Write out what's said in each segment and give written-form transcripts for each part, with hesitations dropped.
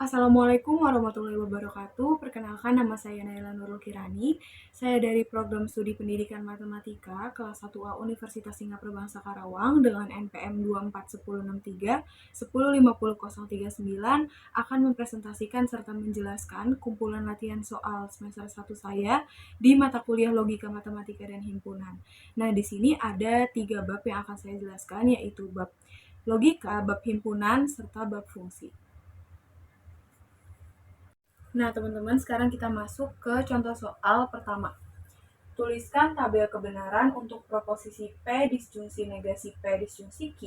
Assalamualaikum warahmatullahi wabarakatuh. Perkenalkan, nama saya Naila Nurul Kirani. Saya dari Program Studi Pendidikan Matematika kelas 1A Universitas Singapura Bangsa Karawang dengan NPM 24163 akan mempresentasikan serta menjelaskan kumpulan latihan soal semester 1 saya di mata kuliah Logika Matematika dan Himpunan. Nah, di sini ada 3 bab yang akan saya jelaskan, yaitu bab logika, bab himpunan, serta bab fungsi. Nah, teman-teman, sekarang kita masuk ke contoh soal pertama. Tuliskan tabel kebenaran untuk proposisi P disjungsi negasi P disjungsi Q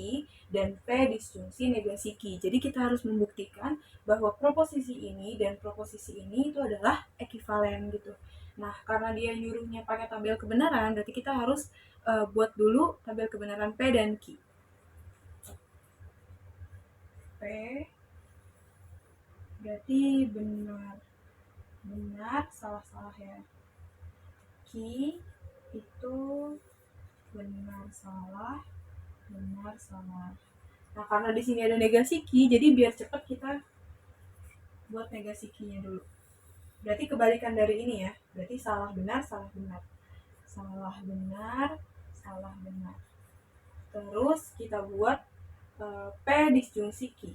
dan P disjungsi negasi Q. Jadi kita harus membuktikan bahwa proposisi ini dan proposisi ini itu adalah ekivalen gitu. Nah, karena dia nyuruhnya pakai tabel kebenaran, berarti kita harus buat dulu tabel kebenaran P dan Q. P berarti benar, salah ya. Q itu benar salah. Nah, karena di sini ada negasi Q, jadi biar cepat kita buat negasi Q-nya dulu. Berarti kebalikan dari ini ya. Berarti salah benar. Terus kita buat P disjungsi Q.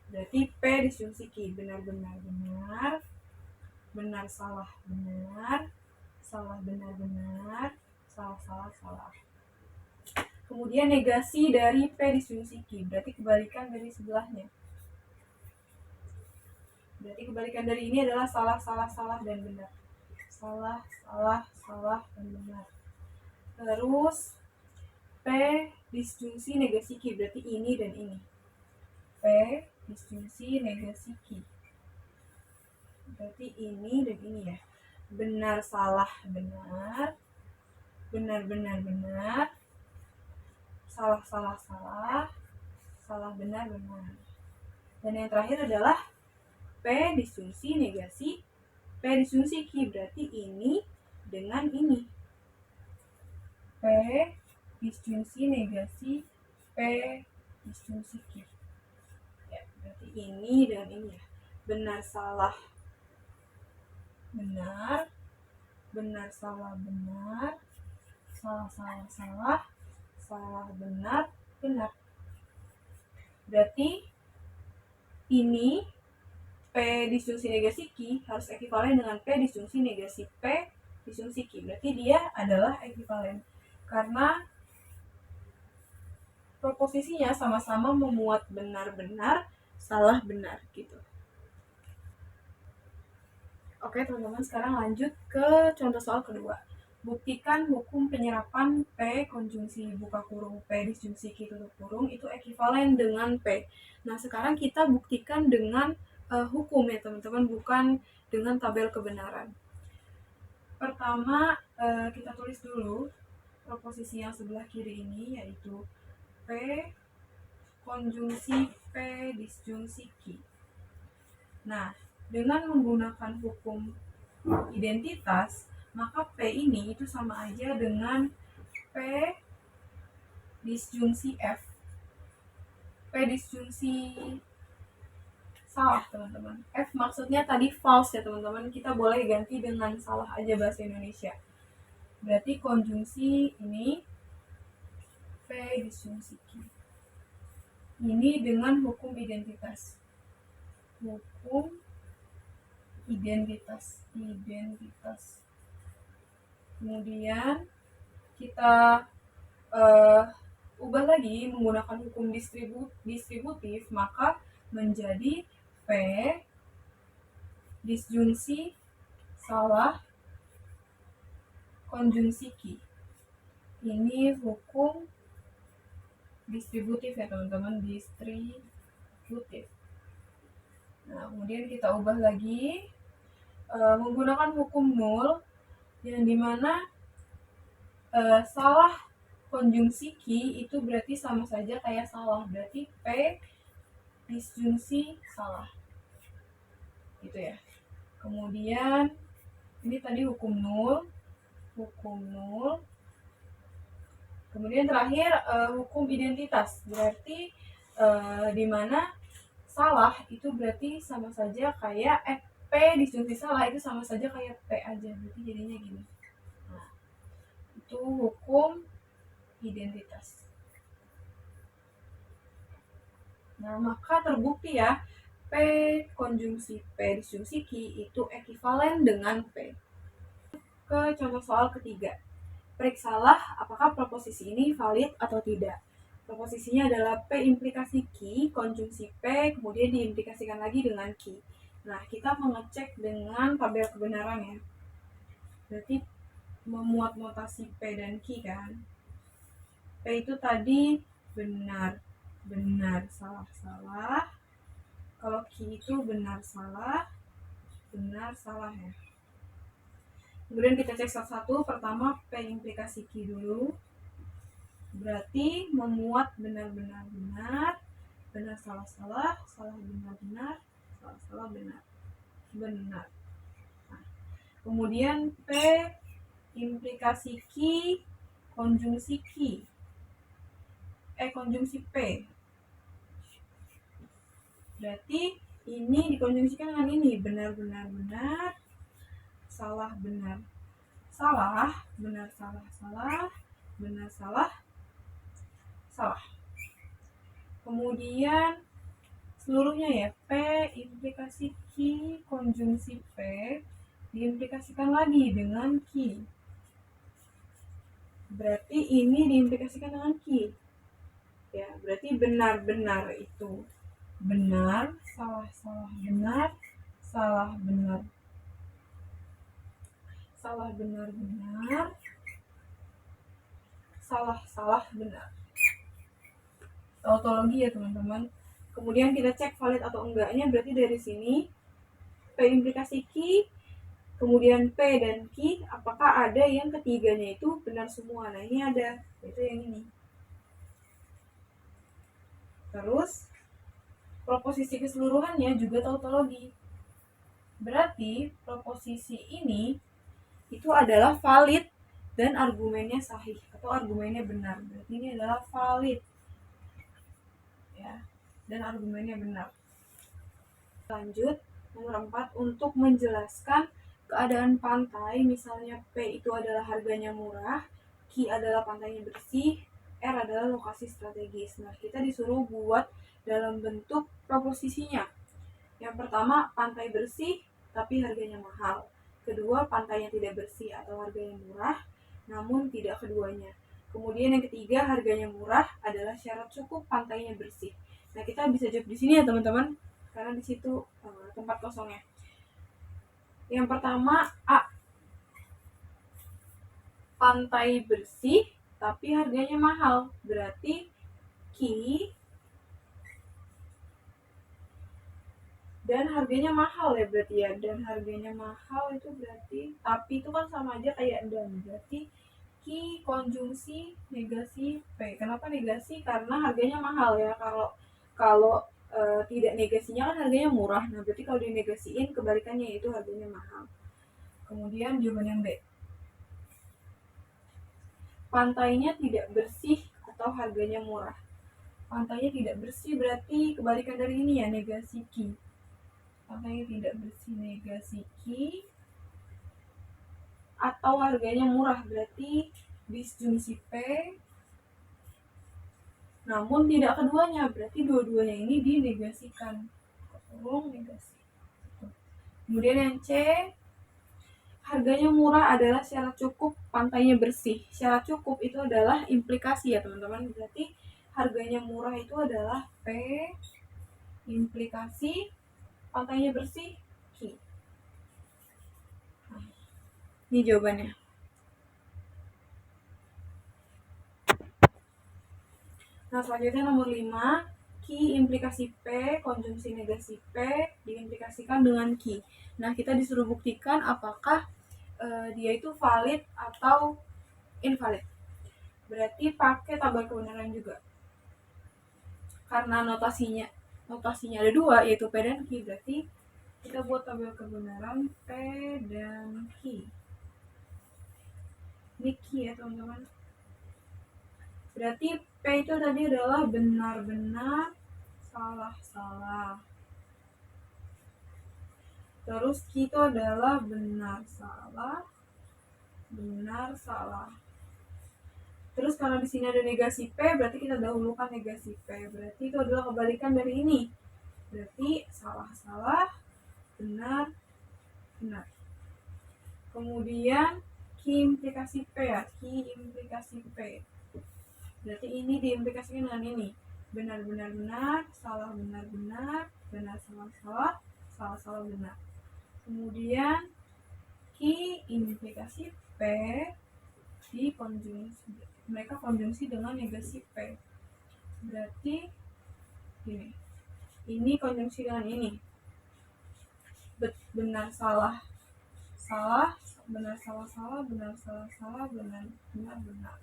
Berarti P disjungsi Q, benar, salah, salah. Kemudian negasi dari P disjungsi Q, berarti kebalikan dari sebelahnya. Berarti kebalikan dari ini adalah salah, dan benar. Salah, dan benar. Terus P disjungsi negasi Q, berarti ini dan ini. P disjungsi negasi Q, berarti ini dan ini ya. Benar, salah, benar. Benar. Salah, benar. Dan yang terakhir adalah P disjungsi negasi P disjungsi Q, berarti ini dengan ini. P disjungsi negasi P disjungsi Q. Ya, berarti ini dan ini ya. Benar, salah, benar. Salah, benar. Salah, benar. Berarti ini P disjungsi negasi Q harus ekivalen dengan P disjungsi negasi P disjungsi Q. Berarti dia adalah ekivalen karena proposisinya sama-sama memuat benar, salah, benar gitu. Oke, teman-teman, sekarang lanjut ke contoh soal kedua. Buktikan hukum penyerapan P konjungsi buka kurung P disjungsi Q tutup kurung itu ekivalen dengan P. Nah, sekarang kita buktikan dengan hukum ya, teman-teman, bukan dengan tabel kebenaran. Pertama, kita tulis dulu proposisi yang sebelah kiri ini, yaitu P konjungsi P disjungsi Q. Nah, dengan menggunakan hukum identitas, maka P ini itu sama aja dengan P disjungsi F. P disjungsi salah, teman-teman. F maksudnya tadi false ya, teman-teman. Kita boleh ganti dengan salah aja bahasa Indonesia. Berarti konjungsi ini P disjungsi Q. Ini dengan hukum identitas. Kemudian kita ubah lagi menggunakan hukum distributif, maka menjadi P disjungsi salah konjungsi Q. Ini hukum distributif ya, teman-teman, distributif. Nah, kemudian kita ubah lagi menggunakan hukum nul, yang dimana salah konjungsi Q itu berarti sama saja kayak salah, berarti P disjungsi salah gitu ya. Kemudian ini tadi hukum nul, Kemudian terakhir hukum identitas, berarti di mana salah itu berarti sama saja kayak P disjungsi salah itu sama saja kayak P aja, berarti jadinya gini. Nah, itu hukum identitas. Nah, maka terbukti ya P konjungsi P disjungsi Q itu ekivalen dengan P. Ke contoh soal ketiga. Periksalah apakah proposisi ini valid atau tidak. Proposisinya adalah P implikasi Q, konjungsi P, kemudian diimplikasikan lagi dengan Q. Nah, kita mengecek dengan tabel kebenaran ya. Berarti memuat notasi P dan Q kan. P itu tadi benar, benar, salah, salah. Kalau Q itu benar, salah ya. Kemudian kita cek satu-satu. Pertama P implikasi Q dulu. Berarti memuat benar-benar benar, benar salah-salah, salah benar-benar, salah-salah benar. Benar. Nah, kemudian P implikasi Q konjungsi Q. Konjungsi P. Berarti ini dikonjungsikan dengan ini, benar-benar benar, salah benar, salah, benar salah, salah, benar salah, salah. Kemudian seluruhnya ya, P implikasi Q konjungsi P diimplikasikan lagi dengan Q. Berarti ini diimplikasikan dengan Q. Ya, berarti benar-benar itu benar, salah, salah, benar, salah, benar, salah, benar, benar, salah, salah, benar. Tautologi ya teman-teman. Kemudian kita cek valid atau enggaknya, berarti dari sini P implikasi Q, kemudian P dan Q, apakah ada yang ketiganya itu benar semua. Nah ini ada, itu yang ini. Terus proposisi keseluruhannya juga tautologi. Berarti proposisi ini itu adalah valid dan argumennya sahih atau argumennya benar. Berarti ini adalah valid ya, dan argumennya benar. Lanjut nomor 4, untuk menjelaskan keadaan pantai, misalnya P itu adalah harganya murah, Q adalah pantainya bersih, R adalah lokasi strategis. Nah, kita disuruh buat dalam bentuk proposisinya. Yang pertama, pantai bersih tapi harganya mahal. Kedua, pantai yang tidak bersih atau harganya murah, namun tidak keduanya. Kemudian yang ketiga, harganya murah adalah syarat cukup pantainya bersih. Nah, kita bisa jawab di sini ya teman-teman, karena di situ tempat kosongnya. Yang pertama, A. Pantai bersih tapi harganya mahal. Berarti Q dan harganya mahal ya berarti ya. Dan harganya mahal itu berarti, tapi itu kan sama aja kayak dan. Berarti Q konjungsi negasi P. Kenapa negasi? Karena harganya mahal ya. Kalau tidak negasinya kan harganya murah. Nah, berarti kalau dinegasiin kebalikannya, yaitu harganya mahal. Kemudian jawaban yang B. Pantainya tidak bersih atau harganya murah. Pantainya tidak bersih berarti kebalikan dari ini ya, negasi Q. Pantainya tidak bersih, negasi Q. Atau harganya murah berarti disjungsi P. Namun tidak keduanya, berarti dua-duanya ini dinegasikan. Kurung negasi. Kemudian yang C, harganya murah adalah syarat cukup pantainya bersih. Syarat cukup itu adalah implikasi ya teman-teman. Berarti harganya murah itu adalah P implikasi pantainya bersih Q. Nah, ini jawabannya. Nah, selanjutnya nomor 5, Q implikasi P, konjungsi negasi P diimplikasikan dengan Q. Nah, kita disuruh buktikan apakah dia itu valid atau invalid. Berarti pakai tabel kebenaran juga. Karena notasinya ada dua, yaitu P dan Q, berarti kita buat tabel kebenaran P dan Q. Ini Q ya teman-teman. Berarti P itu tadi adalah benar-benar, salah-salah. Terus Q itu adalah benar-salah, benar-salah. Terus karena di sini ada negasi P, berarti kita dahulukan negasi P. Berarti itu adalah kebalikan dari ini. Berarti salah-salah, benar, benar. Kemudian Q implikasi P ya, Q implikasi P. Berarti ini diimplikasikan dengan ini. Benar-benar benar, salah benar-benar, benar salah-salah, salah-salah benar. Kemudian Q implikasi P dikonjungsi, mereka konjungsi dengan negasi P. Berarti ini konjungsi dengan ini. Benar salah salah, benar salah salah, benar salah salah, benar benar benar.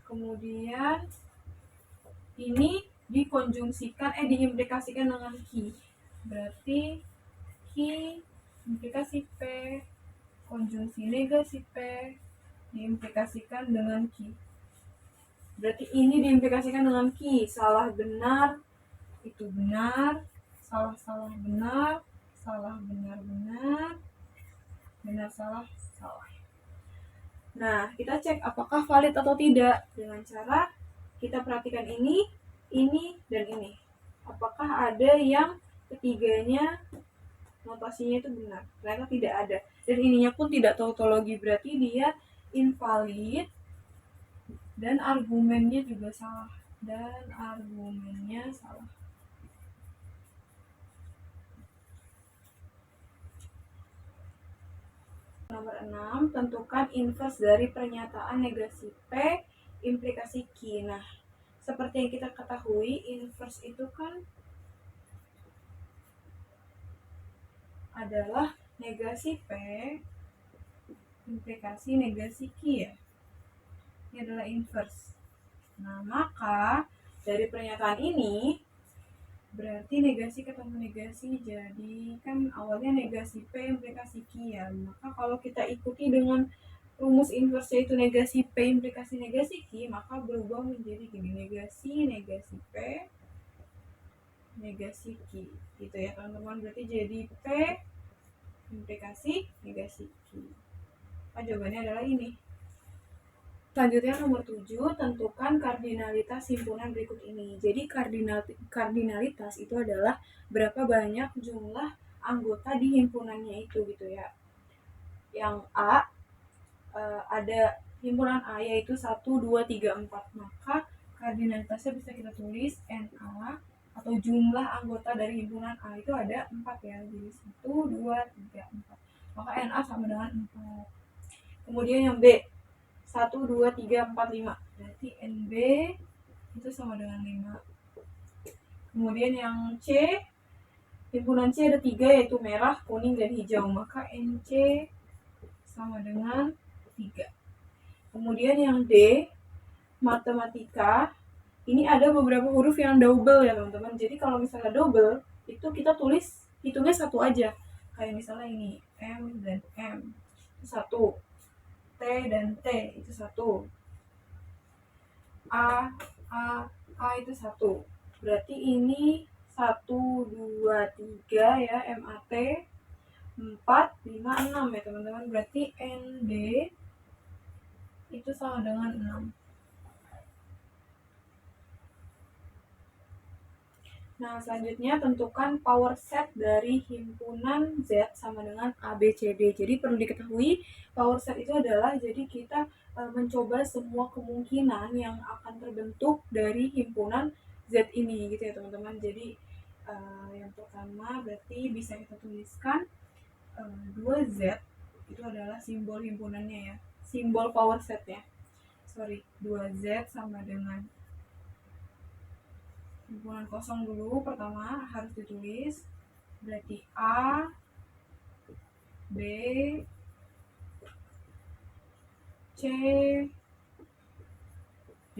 Kemudian ini dikonjungsikan diimplikasikan dengan Q. Berarti Q implikasi P konjungsi negasi P diimplikasikan dengan Q. Berarti ini diimplikasikan dengan Q. Salah benar itu benar, salah salah benar, salah benar benar, benar salah salah. Nah, kita cek apakah valid atau tidak dengan cara kita perhatikan ini, dan ini. Apakah ada yang ketiganya notasinya itu benar? Ternyata tidak ada. Dan ininya pun tidak tautologi, berarti dia invalid dan argumennya juga salah. Nomor 6, tentukan inverse dari pernyataan negasi P implikasi Q. Nah, seperti yang kita ketahui, inverse itu kan adalah negasi P implikasi negasi Q ya. Ini adalah inverse. Nah, maka dari pernyataan ini berarti negasi ketemu negasi, jadi kan awalnya negasi P implikasi Q ya. Maka kalau kita ikuti dengan rumus inverse yaitu negasi P implikasi negasi Q, maka berubah menjadi gini, negasi P negasi Q gitu ya teman-teman. Berarti jadi P implikasi negasi Q. Nah, jawabannya adalah ini. Selanjutnya nomor 7, tentukan kardinalitas himpunan berikut ini. Jadi kardinalitas itu adalah berapa banyak jumlah anggota di himpunannya itu gitu ya. Yang A, ada himpunan A yaitu 1, 2, 3, 4. Maka kardinalitasnya bisa kita tulis NA atau jumlah anggota dari himpunan A itu ada 4 ya. Jadi 1, 2, 3, 4. Maka NA sama dengan 4. Kemudian yang B, 1, 2, 3, 4, 5. Berarti NB itu sama dengan 5. Kemudian yang C, himpunan C ada 3 yaitu merah, kuning, dan hijau. Maka NC sama dengan 3. Kemudian yang D, matematika. Ini ada beberapa huruf yang double ya teman-teman. Jadi kalau misalnya double, itu kita tulis hitungnya satu aja. Kayak misalnya ini, M dan M. Itu 1. T dan T itu 1. A itu 1. Berarti ini 1, 2, 3 ya, MAT. 4, 5, 6 ya teman-teman. Berarti ND itu sama dengan 6. Nah, selanjutnya tentukan power set dari himpunan Z sama dengan ABCD. Jadi perlu diketahui power set itu adalah jadi kita mencoba semua kemungkinan yang akan terbentuk dari himpunan Z ini gitu ya teman-teman. Jadi yang pertama berarti bisa kita tuliskan 2Z itu adalah simbol himpunannya ya. Simbol power setnya. 2Z sama dengan himpunan kosong dulu pertama harus ditulis, berarti A, B, C, D.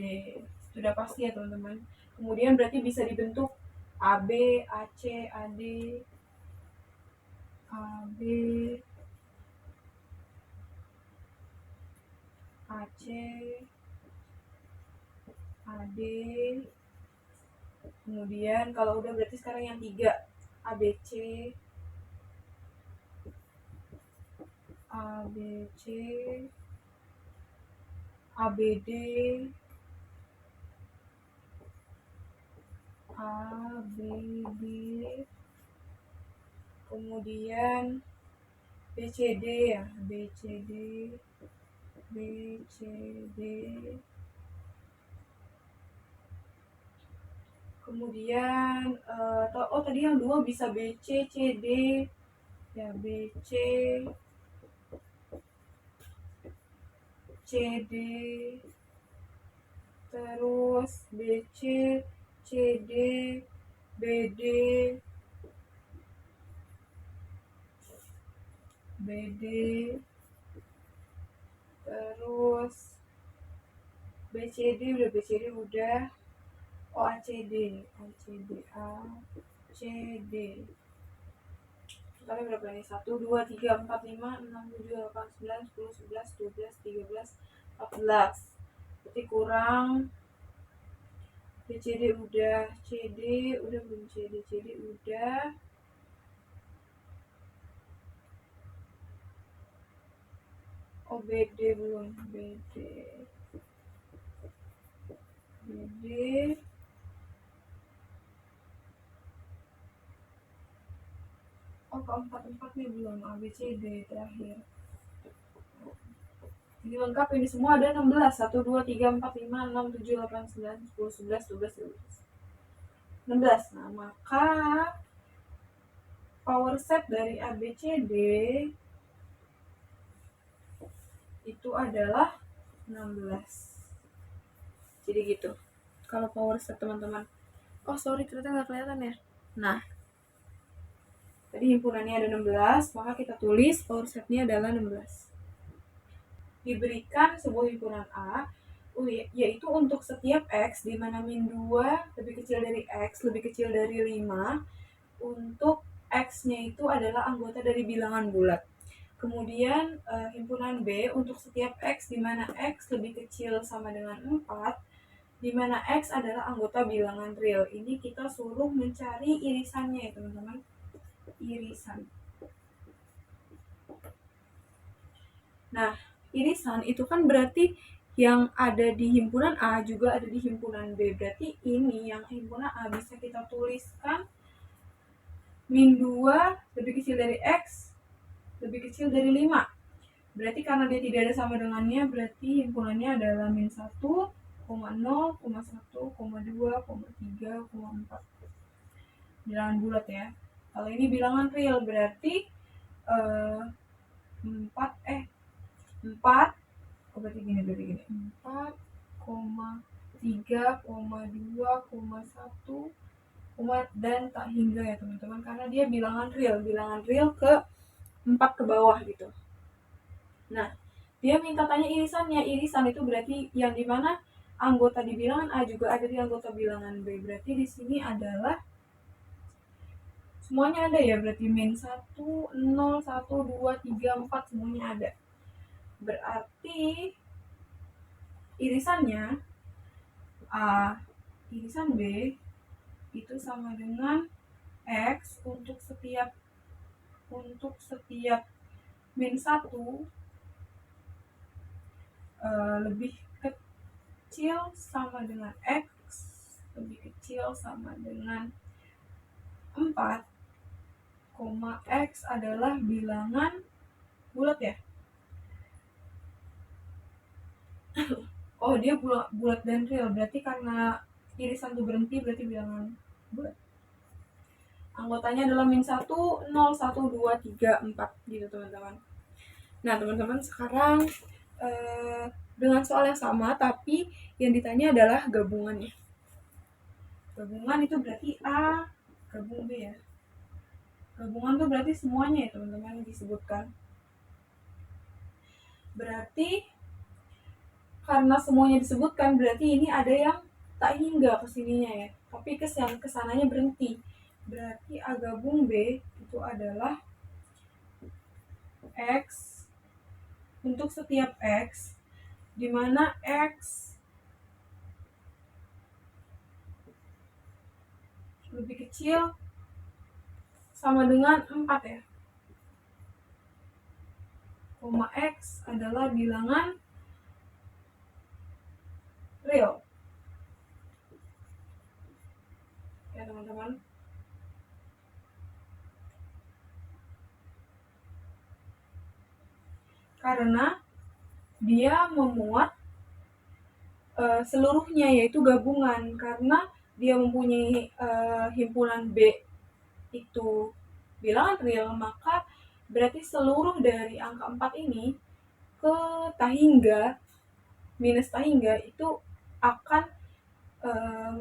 Sudah pasti ya teman-teman. Kemudian berarti bisa dibentuk AB, AC, AD, AB, AC, AD. Kemudian kalau udah berarti sekarang yang 3, ABC, ABC, ABD, ABD, kemudian BCD ya, BCD, BCD, kemudian tadi yang 2 bisa BC, CD ya, BC, CD, terus BC, CD, BD, BD, terus BCD udah, oh ACD, ACD. Totalnya berapa nih? 1, 2, 3, 4, 5, 6, 7, 8, 9, 10, 11, 12, 13, 14. Berarti kurang BCD udah, CD udah belum, CD udah. Oh BD belum, BD. Oh keempat nih belum, ABCD terakhir. Ini lengkap, ini semua ada 16. 1, 2, 3, 4, 5, 6, 7, 8, 9, 10, 11, 12, 13. 16. Nah, maka power set dari ABCD itu adalah 16. Jadi gitu. Kalau power set teman-teman. Oh sorry, ternyata nggak kelihatan ya. Nah, tadi himpunannya ada 16, maka kita tulis power setnya adalah 16. Diberikan sebuah himpunan A, yaitu untuk setiap X di mana min 2 lebih kecil dari X, lebih kecil dari 5, untuk X-nya itu adalah anggota dari bilangan bulat. Kemudian himpunan B untuk setiap X di mana X lebih kecil sama dengan 4, di mana X adalah anggota bilangan real. Ini kita suruh mencari irisannya ya teman-teman. Irisan. Nah, irisan itu kan berarti yang ada di himpunan A juga ada di himpunan B. Berarti ini yang himpunan A bisa kita tuliskan min 2 lebih kecil dari X, lebih kecil dari 5. Berarti karena dia tidak ada sama dengannya, berarti himpunannya adalah min 1, 0, 1, 2, 3, 4. Bilangan bulat ya. Kalau ini bilangan real berarti 4, berarti gini, 4, 3, 2, 1, dan tak hingga ya teman-teman, karena dia bilangan real ke 4 ke bawah gitu. Nah, dia minta tanya irisannya. Irisan itu berarti yang dimana anggota di bilangan A juga ada di anggota bilangan B. Berarti di sini adalah semuanya ada ya, berarti min 1, 0, 1, 2, 3, 4 semuanya ada. Berarti irisannya A, irisan B itu sama dengan X untuk setiap min 1 lebih kecil sama dengan X, lebih kecil sama dengan 4, X adalah bilangan bulat ya. Oh dia bulat dan real, berarti karena irisan tuh berhenti berarti bilangan bulat. Anggotanya adalah min 1, 0, 1, 2, 3, 4 gitu teman-teman. Nah teman-teman sekarang dengan soal yang sama tapi yang ditanya adalah gabungannya. Gabungan itu berarti A gabung B ya. Gabungan tuh berarti semuanya ya teman-teman disebutkan. Berarti karena semuanya disebutkan berarti ini ada yang tak hingga ke sininya ya, tapi kesananya berhenti. Berarti A gabung B itu adalah X untuk setiap X di mana X lebih kecil sama dengan 4 ya. Koma X adalah bilangan real. Ya teman-teman. Karena dia memuat seluruhnya, yaitu gabungan. Karena dia mempunyai himpunan B itu bilangan real, maka berarti seluruh dari angka 4 ini ke tahingga minus tahingga itu akan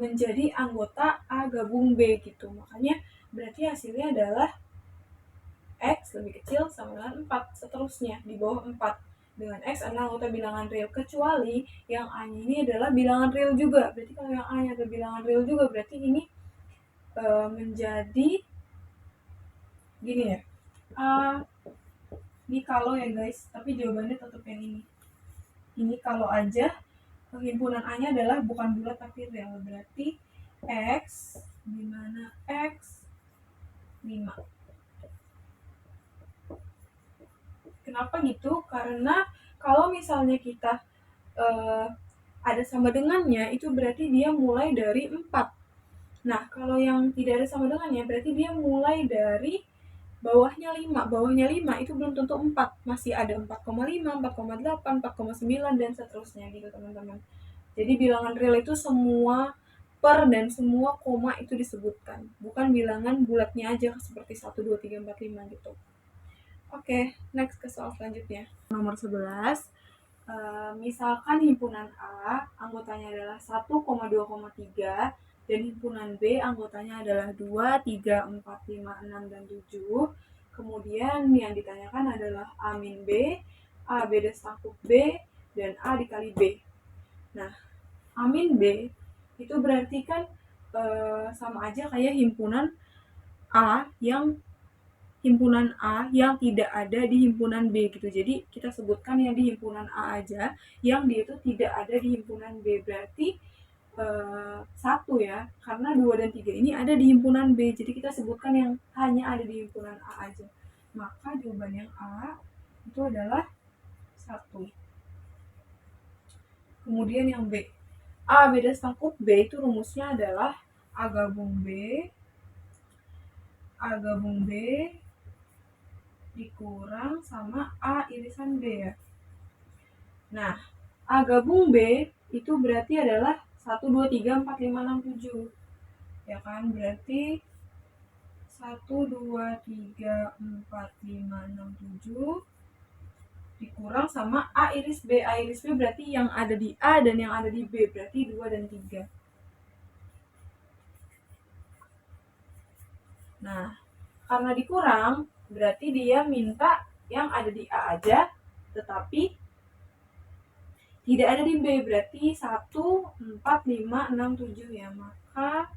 menjadi anggota A gabung B gitu. Makanya berarti hasilnya adalah X lebih kecil sama dengan 4, seterusnya di bawah 4. Dengan X adalah anggota bilangan real, kecuali yang A-nya ini adalah bilangan real juga. Berarti kalau yang A-nya adalah bilangan real juga, berarti ini menjadi gini ya. Ini kalau ya guys, tapi jawabannya tetap yang ini. Ini kalau aja himpunan A-nya adalah bukan bulat tapi real. Berarti X, dimana X 5. Kenapa gitu? Karena kalau misalnya kita ada sama dengannya, itu berarti dia mulai dari 4. Nah, kalau yang tidak ada sama dengannya, berarti dia mulai dari bawahnya 5. Bawahnya 5 itu belum tentu 4. Masih ada 4,5, 4,8, 4,9, dan seterusnya gitu teman-teman. Jadi bilangan real itu semua per dan semua koma itu disebutkan. Bukan bilangan bulatnya aja seperti 1, 2, 3, 4, 5 gitu. Oke, next ke soal selanjutnya. Nomor 11. Misalkan himpunan A anggotanya adalah 1,2,3 dan himpunan B anggotanya adalah 2, 3, 4, 5, 6, dan 7. Kemudian yang ditanyakan adalah A min B, A beda sangkup B, dan A dikali B. Nah, A min B itu berarti kan sama aja kayak himpunan A yang tidak ada di himpunan B gitu. Jadi kita sebutkan yang di himpunan A aja, yang dia itu tidak ada di himpunan B. Berarti 1 ya, karena 2 dan 3 ini ada di himpunan B. Jadi kita sebutkan yang hanya ada di himpunan A aja. Maka jawaban yang A itu adalah 1. Kemudian yang B. A beda sangkup B itu rumusnya adalah A gabung B dikurang sama A irisan B ya. Nah, A gabung B itu berarti adalah 1, 2, 3, 4, 5, 6, 7. Ya kan, berarti 1, 2, 3, 4, 5, 6, 7 dikurang sama A iris B. A iris B berarti yang ada di A dan yang ada di B, berarti 2 dan 3. Nah, karena dikurang, berarti dia minta yang ada di A aja, tetapi tidak ada di B. Berarti 1, 4, 5, 6, 7 ya. Maka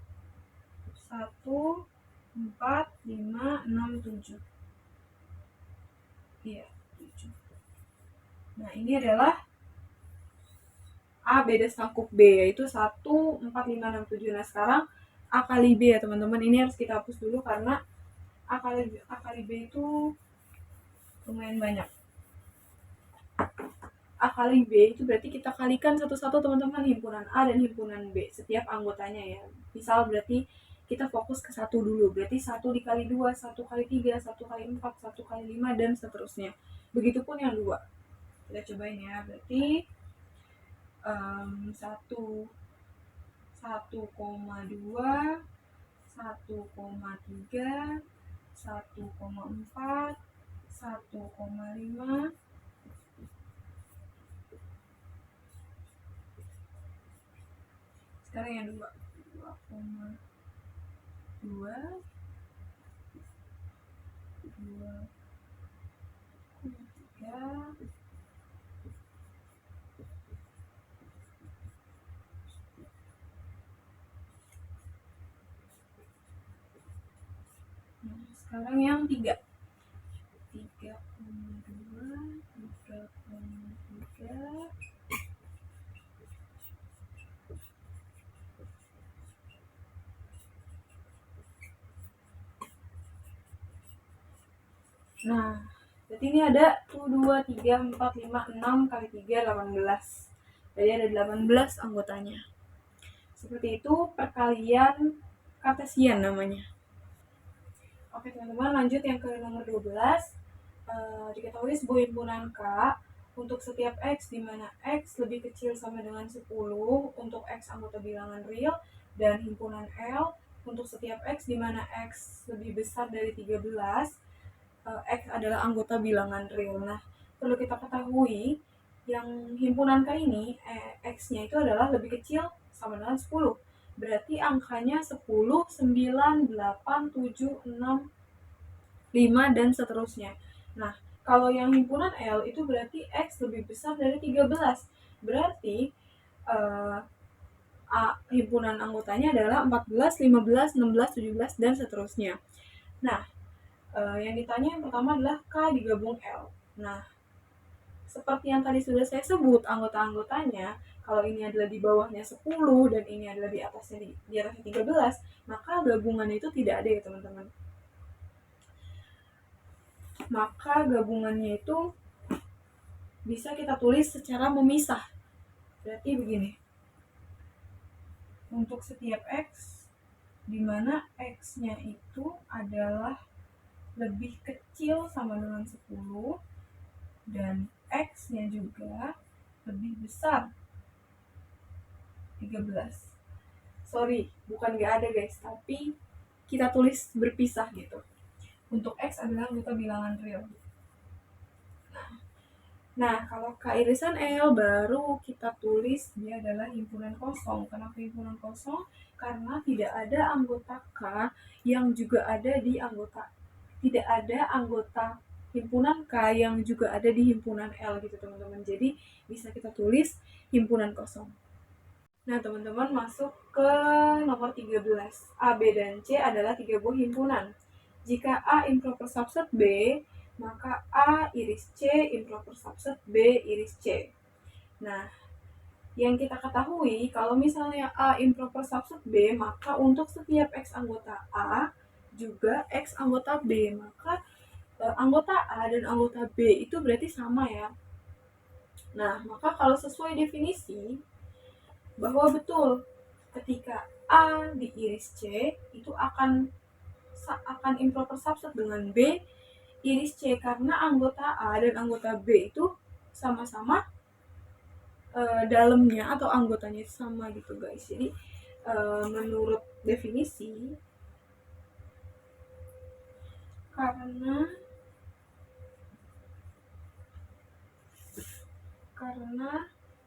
1, 4, 5, 6, 7. Iya, 7. Nah, ini adalah A beda sangkup B, yaitu 1, 4, 5, 6, 7. Nah, sekarang A kali B ya teman-teman. Ini harus kita hapus dulu karena A kali B itu lumayan banyak. A kali B itu berarti kita kalikan satu-satu teman-teman, himpunan A dan himpunan B, setiap anggotanya ya. Misal berarti kita fokus ke 1 dulu, berarti 1 dikali 2, 1 kali 3, 1 kali 4, 1 kali 5, dan seterusnya. Begitupun yang 2. Kita cobain ya, berarti 1,2, 1,3, 1,4, 1,5. Sekarang yang 2, 2,2, 2,3. Nah, sekarang yang 3. 3,2, 3,3. Nah, berarti ini ada 1, 2, 3, 4, 5, 6 kali 3, 18. Jadi ada 18 anggotanya. Seperti itu perkalian kartesian namanya. Oke teman-teman, lanjut yang ke nomor 12. Diketahui sebuah himpunan K untuk setiap X di mana X lebih kecil sama dengan 10 untuk X anggota bilangan real, dan himpunan L untuk setiap X di mana X lebih besar dari 13, X adalah anggota bilangan real. Nah, perlu kita ketahui yang himpunan K ini X-nya itu adalah lebih kecil sama dengan 10. Berarti angkanya 10, 9, 8, 7, 6, 5, dan seterusnya. Nah, kalau yang himpunan L itu berarti X lebih besar dari 13. Berarti himpunan anggotanya adalah 14, 15, 16, 17, dan seterusnya. Nah, yang ditanya yang pertama adalah K digabung L. Nah, seperti yang tadi sudah saya sebut anggota-anggotanya, kalau ini adalah di bawahnya 10 dan ini adalah di atasnya di atasnya 13, maka gabungannya itu tidak ada ya teman-teman. Maka gabungannya itu bisa kita tulis secara memisah. Berarti begini. Untuk setiap X, di mana X-nya itu adalah lebih kecil sama dengan 10 dan X-nya juga lebih besar 13. Sorry, bukan gak ada guys, tapi kita tulis berpisah gitu. Untuk X adalah anggota bilangan real. Nah, kalau K irisan L baru kita tulis dia adalah himpunan kosong. Kenapa himpunan kosong? Karena tidak ada anggota K yang juga ada di anggota. Tidak ada anggota himpunan K yang juga ada di himpunan L gitu teman-teman. Jadi bisa kita tulis himpunan kosong. Nah, teman-teman masuk ke nomor 13. A, B, dan C adalah 3 buah himpunan. Jika A improper subset B, maka A iris C improper subset B iris C. Nah, yang kita ketahui kalau misalnya A improper subset B, maka untuk setiap X anggota A juga X anggota B, maka anggota A dan anggota B itu berarti sama ya. Nah, maka kalau sesuai definisi bahwa betul ketika A diiris C itu akan improper subset dengan B iris C karena anggota A dan anggota B itu sama-sama dalamnya atau anggotanya sama gitu guys. Jadi menurut definisi karena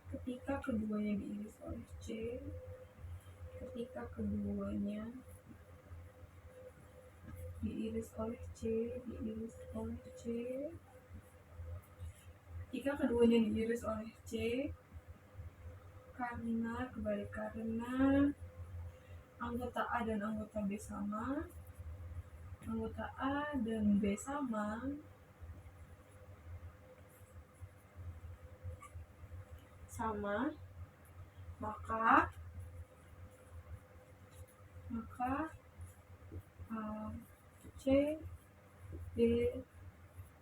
ketika keduanya diiris oleh C, ketika keduanya diiris oleh C, jika keduanya diiris oleh C, karena anggota A dan anggota B sama, anggota A dan B sama, maka C, B,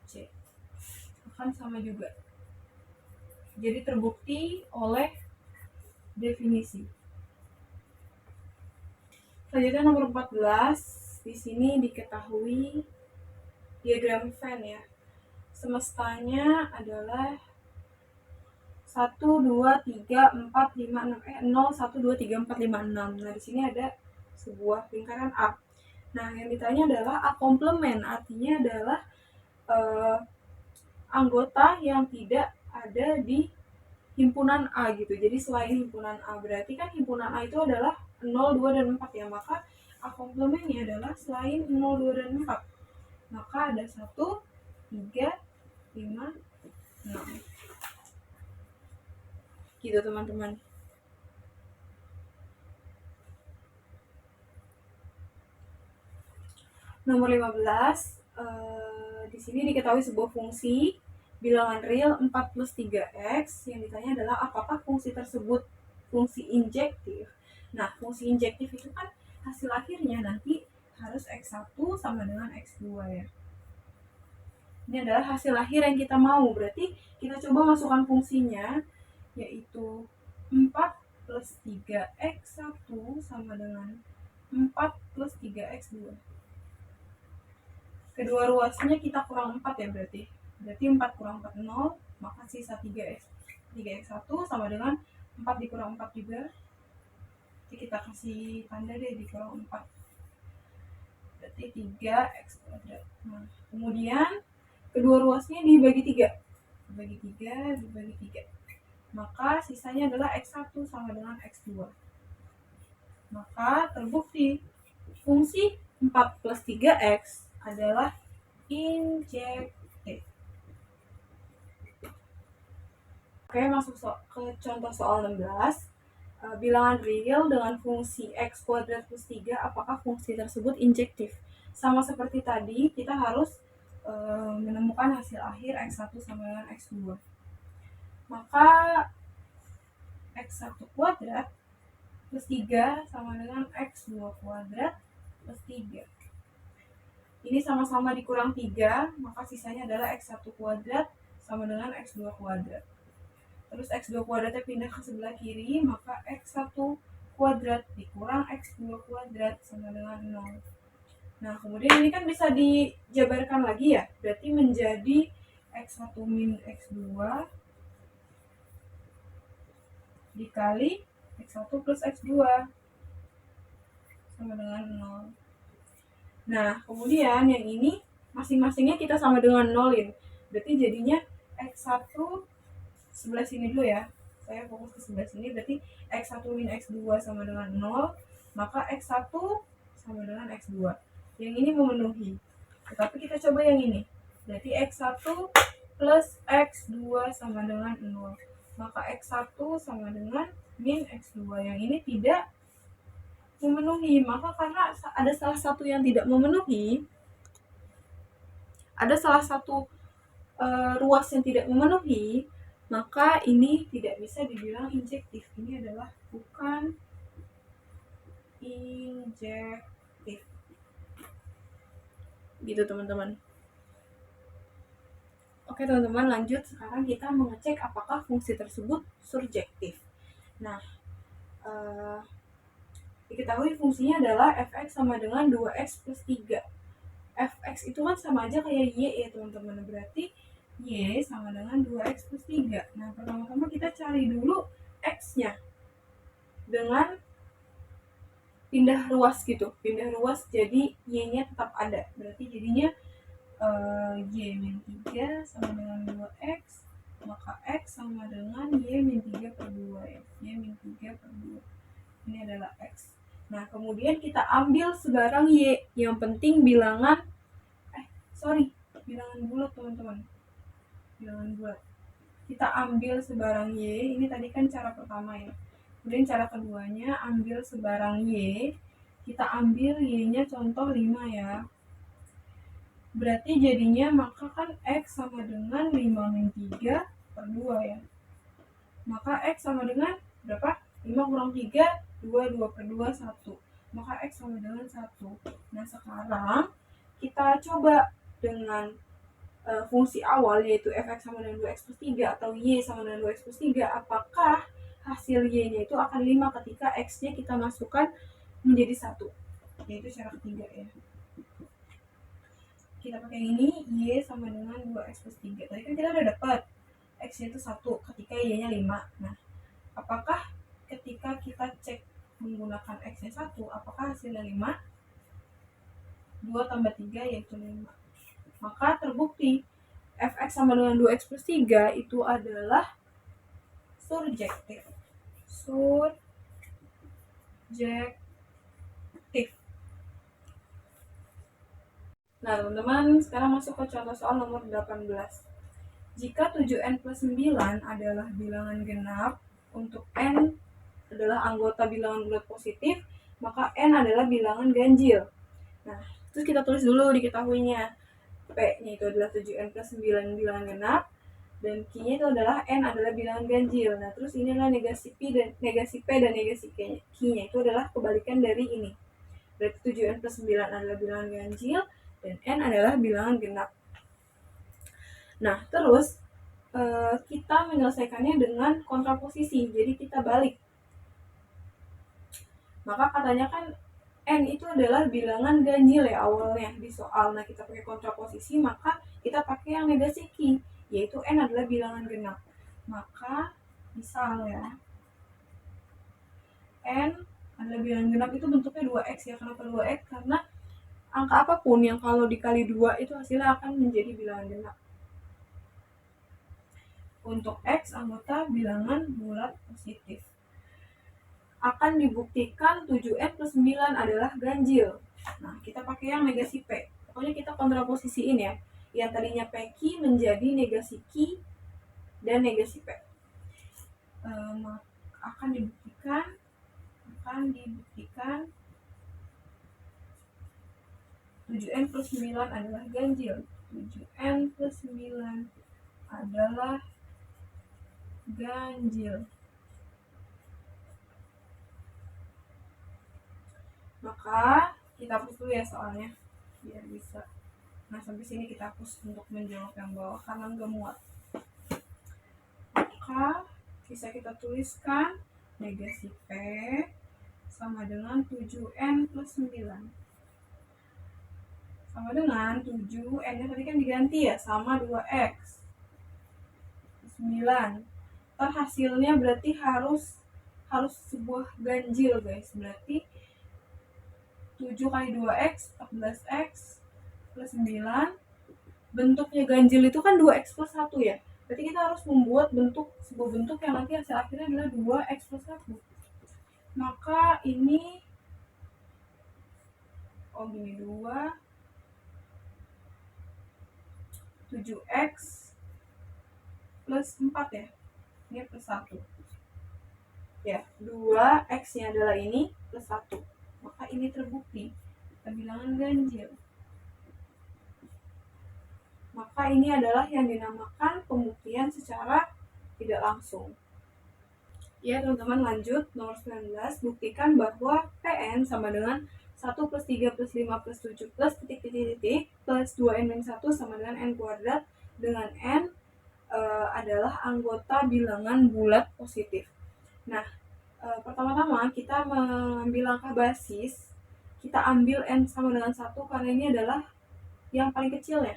C akan sama juga. Jadi terbukti oleh definisi. Selanjutnya nomor 14, di sini diketahui diagram Venn ya. Semestanya adalah 1, 2, 3, 4, 5, 6, 0, 1, 2, 3, 4, 5, 6. Nah, di sini ada sebuah lingkaran A. Nah, yang ditanya adalah A komplement, artinya adalah anggota yang tidak ada di himpunan A gitu. Jadi selain himpunan A, berarti kan himpunan A itu adalah 0, 2, dan 4 ya. Maka A komplementnya adalah selain 0, 2, dan 4. Maka ada 1, 3, 5, 6. Gitu teman-teman. Nomor 15, di sini diketahui sebuah fungsi bilangan real 4 plus 3x. Yang ditanya adalah apakah fungsi tersebut fungsi injektif. Nah, fungsi injektif itu kan hasil akhirnya nanti harus x1 sama dengan x2 ya. Ini adalah hasil akhir yang kita mau. Berarti kita coba masukkan fungsinya, yaitu 4 plus 3x1 sama dengan 4 plus 3x2. Kedua ruasnya kita kurang 4 ya berarti. Berarti 4 kurang 4, 0. Maka sisa 3x1 sama dengan 4 dikurang 4 juga. Jadi kita kasih tanda deh dikurang 4. Berarti 3x kuadrat. Nah, kemudian kedua ruasnya dibagi 3. Dibagi 3. Maka sisanya adalah x1 sama dengan x2. Maka terbukti fungsi 4 plus 3x adalah injektif. Oke, masuk ke contoh soal 16. Bilangan real dengan fungsi x kuadrat plus 3, apakah fungsi tersebut injektif? Sama seperti tadi, kita harus menemukan hasil akhir x1 sama dengan x2. Maka x1 kuadrat plus 3 sama dengan x2 kuadrat plus 3. Ini sama-sama dikurang 3, maka sisanya adalah x1 kuadrat sama dengan x2 kuadrat. Terus x2 kuadratnya pindah ke sebelah kiri, maka x1 kuadrat dikurang x2 kuadrat sama dengan 0. Nah, kemudian ini kan bisa dijabarkan lagi ya, berarti menjadi x1 min x2 dikali x1 plus x2 sama dengan 0. Nah, kemudian yang ini masing-masingnya kita sama dengan 0-in. Berarti jadinya x1 sebelah sini dulu ya. Saya fokus ke sebelah sini, berarti x1 min x2 sama dengan 0, maka x1 sama dengan x2. Yang ini memenuhi. Tetapi kita coba yang ini. Berarti x1 plus x2 sama dengan 0. Maka x1 sama dengan min x2. Yang ini tidak memenuhi. Maka karena ada salah satu yang tidak memenuhi, ada salah satu ruas yang tidak memenuhi, maka ini tidak bisa dibilang injektif. Ini adalah bukan injektif. Gitu teman-teman. Oke teman-teman, lanjut. Sekarang kita mengecek apakah fungsi tersebut surjektif. Nah, diketahui fungsinya adalah fx sama dengan 2x plus 3. Fx itu kan sama aja kayak y ya teman-teman. Berarti y sama dengan 2x plus 3. Nah, pertama-tama kita cari dulu x-nya dengan pindah ruas gitu. Pindah ruas jadi y-nya tetap ada. Berarti jadinya y min 3 sama dengan 2x. Maka x sama dengan y min 3 per 2 ya. Y min 3 per 2. Ini adalah x. Nah, kemudian kita ambil sebarang y. Yang penting bilangan bilangan bulat teman-teman. Bilangan bulat. Kita ambil sebarang y. Ini tadi kan cara pertama ya. Kemudian cara keduanya ambil sebarang y. Kita ambil y-nya contoh 5 ya. Berarti jadinya maka kan x sama dengan 5 min 3 per 2 ya. Maka x sama dengan berapa? 5 kurang 3, 2 per 2, 1. Maka x sama dengan 1. Nah, sekarang kita coba dengan fungsi awal, yaitu fx sama dengan 2x plus 3 atau y sama dengan 2x plus 3. Apakah hasil y-nya itu akan 5 ketika x-nya kita masukkan menjadi 1. Yaitu cara ketiga ya. Kita pakai ini, y sama dengan 2x plus 3. Tadi kan kita udah dapat x-nya itu 1 ketika y-nya 5. Nah, apakah ketika kita cek menggunakan x-nya 1, apakah hasilnya 5? 2 tambah 3 yaitu 5. Maka terbukti fx sama dengan 2x plus 3 itu adalah surjektif. Surjektif. Nah, teman-teman, sekarang masuk ke contoh soal nomor 18. Jika 7n plus 9 adalah bilangan genap untuk n adalah anggota bilangan bulat positif, maka n adalah bilangan ganjil. Nah, terus kita tulis dulu diketahuinya. P-nya itu adalah 7n plus 9 bilangan genap, dan Q-nya itu adalah n adalah bilangan ganjil. Nah, terus ini adalah negasi P dan negasi Q-nya itu adalah kebalikan dari ini. Berarti 7n plus 9 adalah bilangan ganjil, dan n adalah bilangan genap. Nah, terus kita menyelesaikannya dengan kontraposisi, jadi kita balik. Maka katanya kan N itu adalah bilangan ganjil ya awalnya di soal. Nah, kita pakai kontraposisi, maka kita pakai yang negasi Q, yaitu N adalah bilangan genap. Maka misal ya, N adalah bilangan genap itu bentuknya 2X ya. Kenapa 2X? Karena angka apapun yang kalau dikali 2 itu hasilnya akan menjadi bilangan genap. Untuk X anggota bilangan bulat positif. Akan dibuktikan 7N plus 9 adalah ganjil. Nah, kita pakai yang negasi P. Pokoknya kita kontraposisiin ya. Yang tadinya PQ menjadi negasi Q dan negasi P. Akan dibuktikan 7N plus 9 adalah ganjil. 7N plus 9 adalah ganjil. Maka kita hapus dulu ya soalnya biar bisa. Nah, sampai sini kita hapus untuk menjawab yang bawah karena nggak muat. Maka bisa kita tuliskan negasi P sama dengan 7N plus 9. Sama dengan 7N-nya tadi kan diganti ya, sama 2X. 9. Ntar hasilnya berarti harus sebuah ganjil guys. Berarti 7 kali 2X, 14X plus 9. Bentuknya ganjil itu kan 2X plus 1 ya. Berarti kita harus membuat sebuah bentuk yang nanti hasil akhirnya adalah 2X plus 1. Maka ini gini 2 7X plus 4 ya. Ini plus 1. Ya, 2X-nya adalah ini plus 1. Maka ini terbukti. Kita bilangan ganjil. Maka ini adalah yang dinamakan pembuktian secara tidak langsung. Ya teman-teman, lanjut nomor 19. Buktikan bahwa PN sama dengan 1 plus 3 plus 5 plus 7 plus titik plus 2N-1 sama dengan N kuadrat dengan N adalah anggota bilangan bulat positif. Nah, pertama-tama kita mengambil langkah basis. Kita ambil N sama dengan 1 karena ini adalah yang paling kecil ya.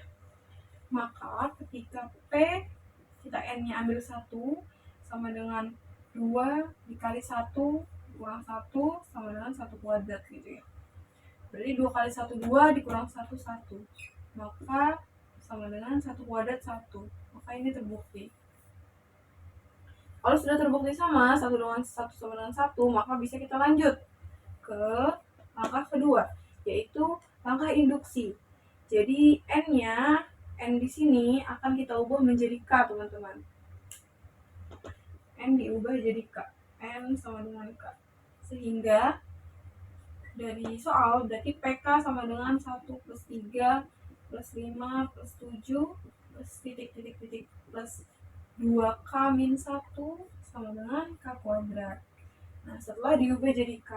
Maka ketika P kita N-nya ambil 1 sama dengan 2 dikali 1 kurang 1 sama dengan 1 kuadrat gitu ya. Berarti 2 kali 1 2 dikurang 1 1. Maka sama dengan 1 kuadrat 1. Maka ini terbukti. Kalau sudah terbukti sama 1 dengan 1 sama dengan 1, maka bisa kita lanjut ke langkah kedua, yaitu langkah induksi. Jadi N-nya, N di sini akan kita ubah menjadi K, teman-teman. N diubah jadi K. N sama dengan K. Sehingga dari soal berarti PK sama dengan 1 plus 3 plus 5 plus 7 plus titik plus 2K min 1 sama dengan K kuadrat. Nah, setelah diubah jadi K,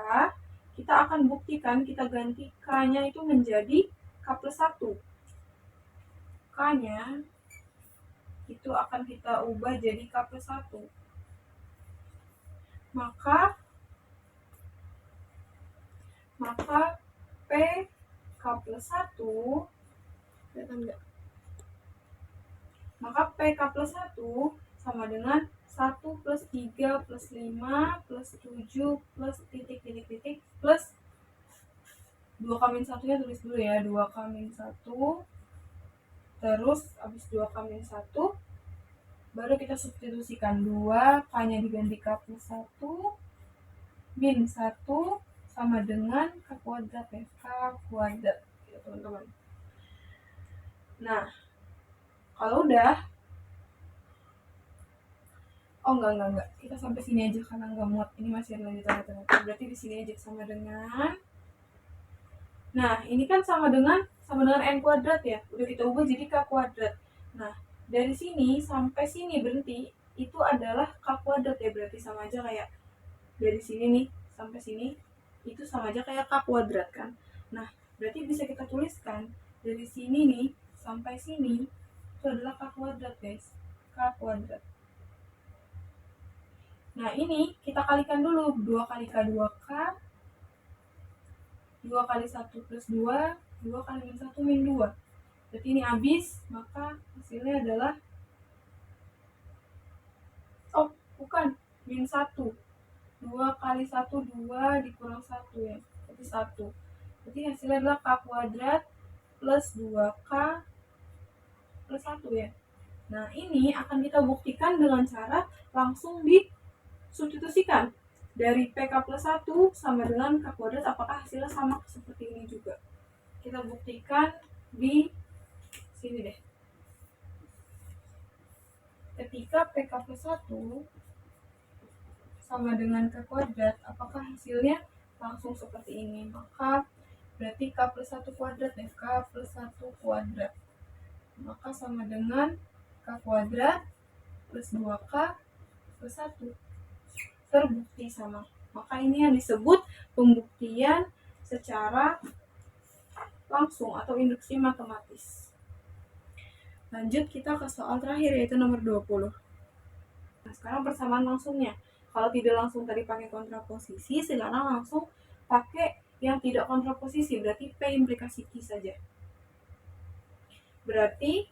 kita akan buktikan kita ganti K-nya itu menjadi K plus 1. K-nya itu akan kita ubah jadi K plus 1. Maka P K plus 1 maka P K plus 1 sama dengan 1 plus 3 plus 5 plus 7 plus titik plus 2K min 1 nya tulis dulu ya, 2K min 1 terus habis 2K min 1 baru kita substitusikan 2, K-nya diganti K plus 1 min 1 sama dengan K kuadrat ya, K kuadrat ya teman-teman. Nah, kalau udah enggak, kita sampai sini aja karena enggak muat, ini masih ada lanjutan. Berarti di sini aja sama dengan, nah ini kan sama dengan N kuadrat ya, udah kita ubah jadi K kuadrat. Nah, dari sini sampai sini berhenti itu adalah K kuadrat ya, berarti sama aja kayak dari sini nih sampai sini itu sama aja kayak K kuadrat kan. Nah, berarti bisa kita tuliskan dari sini nih sampai sini itu adalah K kuadrat guys, K kuadrat. Nah ini kita kalikan dulu, 2 kali K 2K, 2 kali 1 plus 2, 2 kali min 1 min 2. Berarti ini habis, maka hasilnya adalah, oh bukan, min 1. 2 kali 1, 2 dikurang 1 ya, berarti 1. Berarti hasilnya adalah K kuadrat plus 2K plus 1 ya. Nah ini akan kita buktikan dengan cara langsung disubstitusikan. Dari PK plus 1 sama dengan K kuadrat, apakah hasilnya sama seperti ini juga. Kita buktikan di sini deh. Ketika PK plus 1 sama dengan K kuadrat, apakah hasilnya langsung seperti ini? Maka berarti K plus 1 kuadrat deh, K plus 1 kuadrat. Maka sama dengan K kuadrat plus 2K plus 1. Terbukti sama. Maka ini yang disebut pembuktian secara langsung atau induksi matematis. Lanjut kita ke soal terakhir, yaitu nomor 20. Nah, sekarang persamaan langsungnya. Kalau tidak langsung tadi pakai kontraposisi, sekarang langsung pakai yang tidak kontraposisi, berarti P implikasi Q saja. Berarti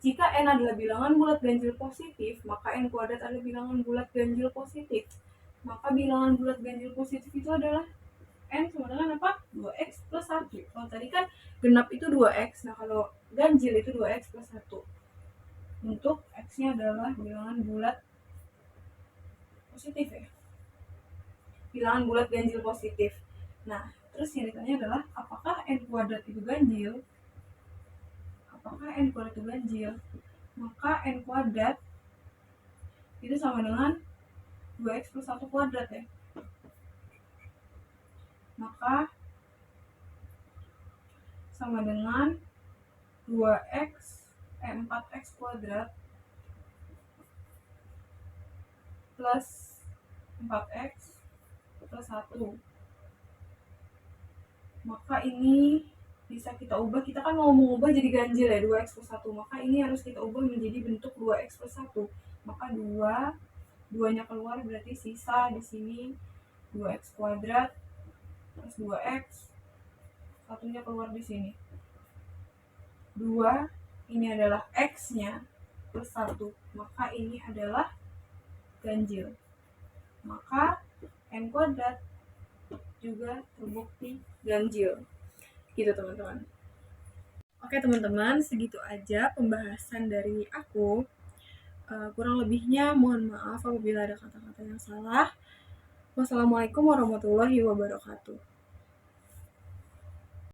jika N adalah bilangan bulat ganjil positif, maka N kuadrat adalah bilangan bulat ganjil positif. Maka bilangan bulat ganjil positif itu adalah N sama dengan apa? 2X plus 1. Kalau tadi kan genap itu 2X, nah kalau ganjil itu 2X plus 1. Untuk X-nya adalah bilangan bulat positif ya. Bilangan bulat ganjil positif. Nah, terus yang ditanya adalah apakah N kuadrat itu ganjil? Apakah N kuadrat itu ganjil? Maka N kuadrat itu sama dengan 2X plus 1 kuadrat ya. Maka sama dengan 4X kuadrat plus 4X plus 1. Maka ini bisa kita ubah, kita kan mau mengubah jadi ganjil ya, 2X plus 1. Maka ini harus kita ubah menjadi bentuk 2X plus 1. Maka 2-nya keluar, berarti sisa di sini 2X kuadrat plus 2X, 1-nya keluar di sini. 2 ini adalah X-nya plus 1, maka ini adalah ganjil. Maka N kuadrat juga terbukti ganjil. Gitu teman-teman. Oke teman-teman, segitu aja pembahasan dari aku. Kurang lebihnya mohon maaf apabila ada kata-kata yang salah. Wassalamualaikum warahmatullahi wabarakatuh.